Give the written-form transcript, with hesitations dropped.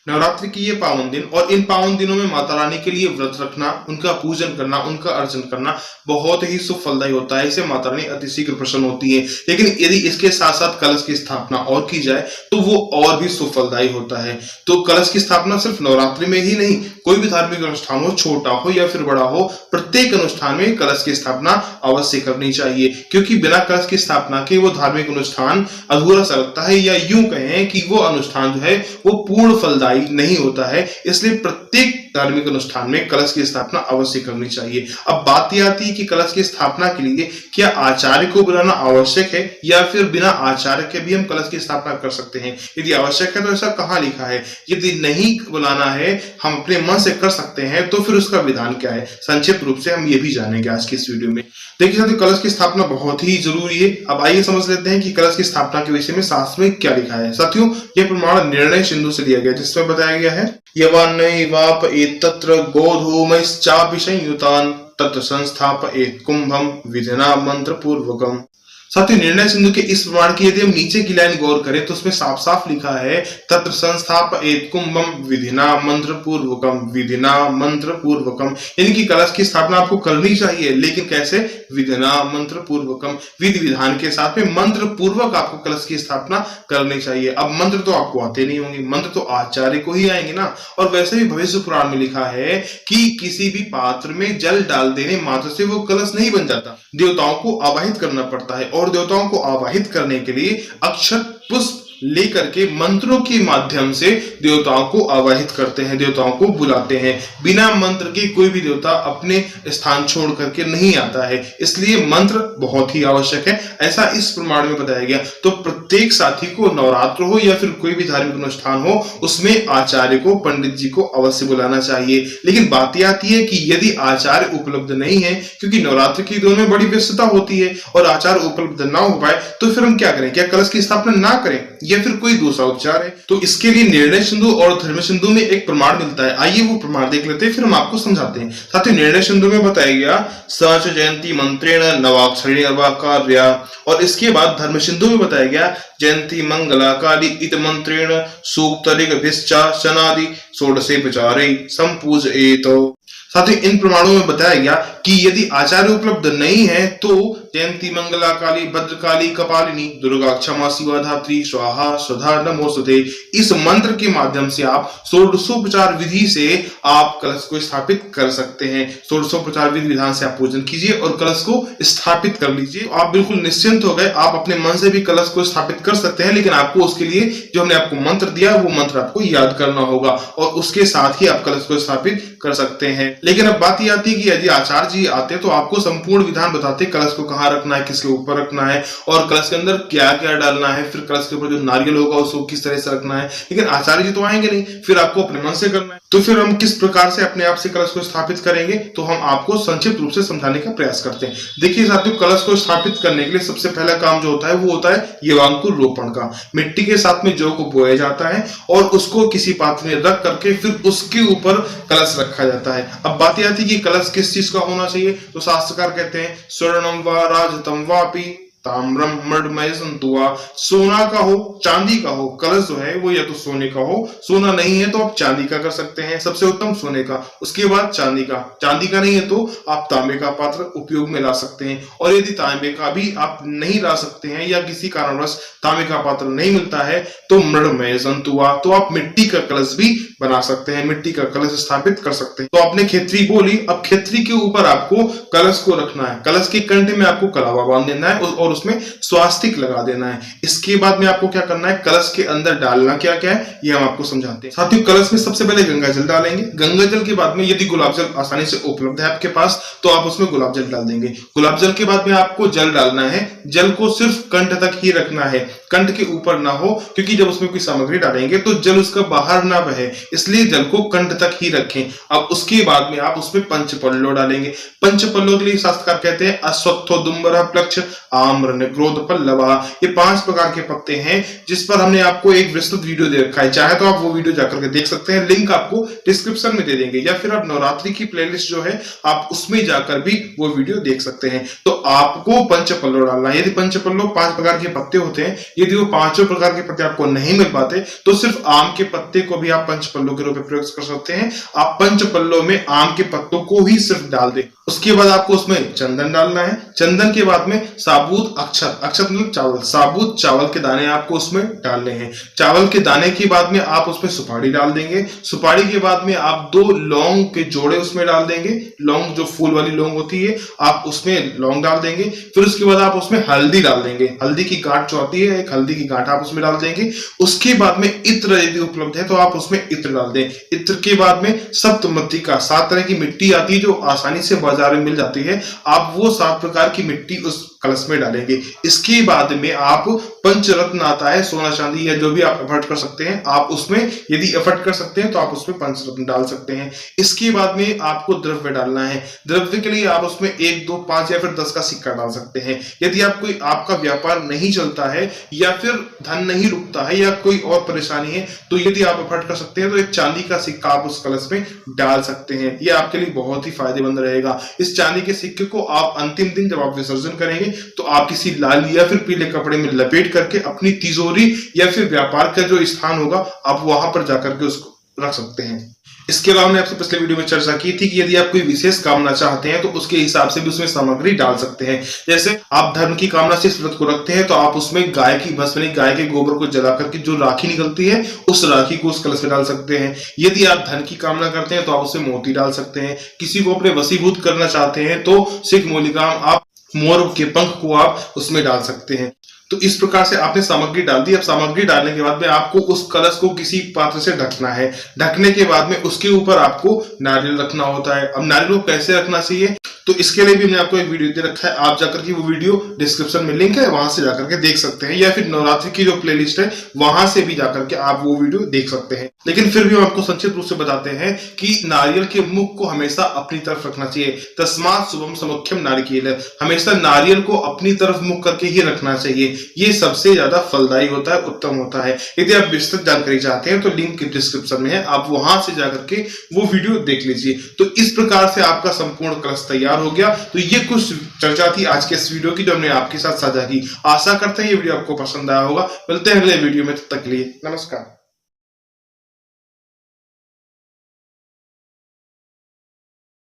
नवरात्रि की ये पावन दिन और इन पावन दिनों में माता रानी के लिए व्रत रखना, उनका पूजन करना, उनका अर्चन करना बहुत ही शुभ फलदायी होता है। इससे माता रानी अति शीघ्र प्रसन्न होती है। लेकिन यदि इसके साथ साथ कलश की स्थापना और की जाए तो वो और भी शुभ फलदायी होता है। तो कलश की स्थापना सिर्फ नवरात्रि में ही नहीं, कोई भी धार्मिक अनुष्ठान हो, छोटा हो या फिर बड़ा हो, प्रत्येक अनुष्ठान में कलश की स्थापना अवश्य करनी चाहिए, क्योंकि बिना कलश की स्थापना के वो धार्मिक अनुष्ठान अधूरा सा लगता है, या यूं कहें कि वो अनुष्ठान जो है वो पूर्ण फलदायी नहीं होता है। इसलिए प्रत्येक धार्मिक अनुष्ठान में कलश की स्थापना अवश्य करनी चाहिए। अब बात यह आती है कि कलश की स्थापना के लिए क्या आचार्य को बुलाना आवश्यक है या फिर बिना आचार्य के भी हम कलश की स्थापना कर सकते हैं। यदि आवश्यक है तो ऐसा कहाँ लिखा है, यदि नहीं बुलाना है, हम अपने मन से कर सकते हैं, तो फिर उसका विधान क्या है, संक्षिप्त रूप से हम ये भी जानेंगे आज की इस वीडियो में। देखिए साथियों, कलश की स्थापना बहुत ही जरूरी है। अब आइए समझ लेते हैं कि कलश की स्थापना के विषय में शास्त्र में क्या लिखा है। साथियों, यह प्रमाण निर्णय सिंधु से लिया गया, जिसमें बताया गया है यवानैवाप एतत्र गोधूमश्चापि संयुतान् तत्र संस्थापयेत् कुंभम विधिना मंत्र पूर्वकम। साथियों, निर्णय सिंधु के इस प्रमाण की यदि हम नीचे की लाइन गौर करें तो उसमें साफ साफ लिखा है तत्र संस्थापयेत् कुंभम विधिना मंत्र पूर्वकम, विधिना मंत्र पूर्वकम, यानी कि कलश की स्थापना आपको करनी चाहिए, लेकिन कैसे, विधिना मंत्र पूर्वकम, विधि विधान के साथ में मंत्र पूर्वक आपको कलश की स्थापना करनी चाहिए। अब मंत्र तो आपको आते नहीं होंगे, मंत्र तो आचार्य को ही आएंगे ना। और वैसे भी भविष्य पुराण में लिखा है कि किसी भी पात्र में जल डाल देने मात्र से वो कलश नहीं बन जाता, देवताओं को आवाहित करना पड़ता है, और देवताओं को आवाहित करने के लिए अक्षत पुष्प लेकर के मंत्रों के माध्यम से देवताओं को आवाहित करते हैं, देवताओं को बुलाते हैं। बिना मंत्र के कोई भी देवता अपने स्थान छोड़ करके नहीं आता है, इसलिए मंत्र बहुत ही आवश्यक है, ऐसा इस प्रमाण में बताया गया। तो प्रत्येक साथी को नवरात्र हो या फिर कोई भी धार्मिक अनुष्ठान हो, उसमें आचार्य को, पंडित जी को अवश्य बुलाना चाहिए। लेकिन बात यह आती है कि यदि आचार्य उपलब्ध नहीं है, क्योंकि नवरात्र की दिनों में बड़ी व्यस्तता होती है और आचार्य उपलब्ध ना हो पाए, तो फिर हम क्या करें, क्या कलश की स्थापना ना करें या फिर कोई दूसरा उपचार है? तो इसके लिए निर्णय सिंधु और धर्म सिंधु में एक प्रमाण मिलता है। आइए वो प्रमाण देख लेते हैं, फिर हम आपको समझाते हैं। साथियों, निर्णय सिंधु में बताया गया सच जयंती मंत्रेण नवाक्षरी कार्या, और इसके बाद धर्म सिंधु में बताया गया जयंती मंगला काली इत मंत्रेण सूक्तरिगभिश्चा शनादि षोडशे प्रचारे संपूजयेत। साथ ही इन प्रमाणों में बताया गया कि यदि आचार्य उपलब्ध नहीं है तो जयंती मंगला काली भद्रकाली कपालिनी दुर्गा क्षमा शिवा धात्री स्वाहा स्वधा नमोस्तुते, इस मंत्र के माध्यम से आप षोडशोपचार विधि से आप कलश को स्थापित कर सकते हैं। षोडशोपचार विधि विधान से आप पूजन कीजिए और कलश को स्थापित कर लीजिए। आप बिल्कुल निश्चिंत हो गए, आप अपने मन से भी कलश को स्थापित कर सकते हैं, लेकिन आपको उसके लिए जो हमने आपको मंत्र दिया वो मंत्र आपको याद करना होगा और उसके साथ ही आप कलश को स्थापित कर सकते हैं। लेकिन अब बात यह आती है कि यदि आचार्य जी आते तो आपको संपूर्ण विधान बताते, कलश को कहाँ रखना है, किसके ऊपर रखना है और कलश के अंदर क्या क्या डालना है, फिर कलश के ऊपर जो नारियल होगा उसको किस तरह से रखना है। लेकिन आचार्य जी तो आएंगे नहीं, फिर आपको अपने मन से करना है। तो फिर हम किस प्रकार से अपने आप से कलश को स्थापित करेंगे, तो हम आपको संक्षिप्त रूप से समझाने का प्रयास करते हैं। देखिए साथियों, कलश को स्थापित करने के लिए सबसे पहला काम जो होता है वो होता है यवांकुर रोपण का। मिट्टी के साथ में जौ को बोया जाता है और उसको किसी पात्र में रख करके फिर उसके ऊपर कलश रखा जाता है। अब बात यह आती है कि कलश किस चीज का होना चाहिए, तो शास्त्रकार कहते हैं स्वर्णम व राजतम वापि ताम्रम मृडमय संतुआ, सोना का हो चांदी का हो, कलश जो है वो या तो सोने का हो, सोना नहीं है तो आप चांदी का कर सकते हैं, सबसे उत्तम सोने का, उसके बाद चांदी का, चांदी का नहीं है तो आप तांबे का पात्र उपयोग में ला सकते हैं। और यदि तांबे का भी आप नहीं ला सकते हैं या किसी कारणवश तांबे का पात्र नहीं मिलता है तो मृडमय संतुआ, तो आप मिट्टी का कलश भी बना सकते हैं, मिट्टी का कलश स्थापित कर सकते हैं। तो आपने खेतरी बोली, अब खेतरी के ऊपर आपको कलश को रखना है, कलश के कंठ में आपको कलावा बांध देना है और उसमें स्वास्तिक लगा देना है। इसके बाद में आपको क्या करना है, कलश के अंदर डालना क्या क्या है ये हम आपको समझाते हैं। साथियों, कलश में सबसे पहले गंगा जल डालेंगे, गंगा जल के बाद में यदि गुलाब जल आसानी से उपलब्ध है आपके पास तो आप उसमें गुलाब जल डाल देंगे। गुलाब जल के बाद में आपको जल डालना है, जल को सिर्फ कंठ तक ही रखना है, कंठ के ऊपर ना हो, क्योंकि जब उसमें कोई सामग्री डालेंगे तो जल उसका बाहर ना बहे, इसलिए जल को कंठ तक ही रखें। अब उसके बाद में आप उसमें पंचपल्लो डालेंगे। पंचपल्लो के लिए शास्त्रकार कहते हैं अश्वत्थो दुम्बर प्लक्ष आम ताम्रन, क्रोध पल्लवा, ये 5 प्रकार के पत्ते हैं जिस पर हमने आपको एक विस्तृत वीडियो दे रखा है। चाहे तो आप वो वीडियो जाकर के देख सकते हैं, लिंक आपको डिस्क्रिप्शन में दे देंगे, या फिर आप नवरात्रि की प्लेलिस्ट जो है आप उसमें जाकर भी वो वीडियो देख सकते हैं। तो आपको पंचपल्लो डालना है। यदि पंचपल्लो 5 प्रकार के पत्ते होते हैं, यदि वो 5 प्रकार के पत्ते आपको नहीं मिल पाते तो सिर्फ आम के पत्ते को भी आप पंचपल्लो के रूप में प्रयोग कर सकते हैं। आप पंचपल्लो में आम के पत्तों को ही सिर्फ डाल दें। उसके बाद आपको उसमें चंदन डालना है। चंदन के बाद में साबुत अक्षत, अक्षत मतलब चावल, साबुत चावल के दाने आपको उसमें डालने हैं। चावल के दाने के बाद में आप उसमें सुपारी डाल देंगे। सुपारी के बाद में आप 2 लौंग के जोड़े उसमें डाल देंगे। लौंग जो फूल वाली लौंग होती है आप उसमें लौंग डाल देंगे। फिर उसके बाद आप उसमें हल्दी डाल देंगे। हल्दी की गांठ जो आती है, एक हल्दी की गांठ आप उसमें डाल देंगे। उसके बाद में इत्र यदि उपलब्ध है तो आप उसमें इत्र डाल दें। इत्र के बाद में सप्तमृत्तिका, 7 तरह की मिट्टी आती है जो आसानी से बाजार में मिल जाती है, आप वो 7 प्रकार की मिट्टी उस कलश में डालेंगे। इसके बाद में आप पंचरत्न आता है, सोना चांदी या जो भी आप एफर्ट कर सकते हैं, आप उसमें यदि एफर्ट कर सकते हैं तो आप उसमें पंचरत्न डाल सकते हैं। इसके बाद में आपको द्रव्य डालना है। द्रव्य के लिए आप उसमें 1, 2, 5 या फिर 10 का सिक्का डाल सकते हैं। यदि आपका व्यापार नहीं चलता है या फिर धन नहीं रुकता है या कोई और परेशानी है तो यदि आप एफर्ट कर सकते हैं तो एक चांदी का सिक्का आप उस कलश में डाल सकते हैं। यह आपके लिए बहुत ही फायदेमंद रहेगा। इस चांदी के सिक्के को आप अंतिम दिन जब आप विसर्जन करेंगे तो आप किसी लाल या फिर पीले कपड़े में लपेट करके अपनी तिजोरी या फिर व्यापार का जो स्थान होगा आप वहां पर जाकर के उसको रख सकते हैं। इसके अलावा मैंने आपसे पिछले वीडियो में चर्चा की थी कि यदि आप कोई विशेष कामना चाहते हैं तो उसके हिसाब से भी उसमें सामग्री डाल सकते हैं। जैसे आप धर्म की कामना से इस व्रत को रखते हैं तो आप उसमें गाय की भस्म, गाय के गोबर को जला करके जो राखी निकलती है उस राखी को उस कलश में डाल सकते हैं। यदि आप धन की कामना करते हैं तो आप उसमें मोती डाल सकते हैं। किसी को अपने वशीभूत करना चाहते हैं तो सिख मोलिकाम, आप मोर के पंख को आप उसमें डाल सकते हैं। तो इस प्रकार से आपने सामग्री डाल दी। अब सामग्री डालने के बाद में आपको उस कलश को किसी पात्र से ढकना है। ढकने के बाद में उसके ऊपर आपको नारियल रखना होता है। अब नारियल को कैसे रखना चाहिए तो इसके लिए भी मैंने आपको एक वीडियो दे रखा है, आप जाकर के वो वीडियो डिस्क्रिप्शन में लिंक है, वहां से जाकर के देख सकते हैं, या फिर नवरात्रि की जो प्लेलिस्ट है वहां से भी जाकर के आप वो वीडियो देख सकते हैं। लेकिन फिर भी हम आपको संक्षिप्त रूप से बताते हैं कि नारियल के मुख को हमेशा अपनी तरफ रखना चाहिए। तस्मात् शुभम समुख्यम नारिकेल, हमेशा नारियल को अपनी तरफ मुख करके ही रखना चाहिए। ये सबसे ज्यादा फलदायी होता है, उत्तम होता है। यदि आप विस्तृत जानकारी चाहते हैं तो लिंक डिस्क्रिप्शन में है, आप वहां से जाकर के वो वीडियो देख लीजिए। तो इस प्रकार से आपका संपूर्ण कलश तैयार हो गया। तो ये कुछ चर्चा थी आज के इस वीडियो की जो हमने आपके साथ साझा की। आशा करते हैं ये वीडियो आपको पसंद आया होगा। मिलते हैं अगले वीडियो में, तब तक के लिए नमस्कार।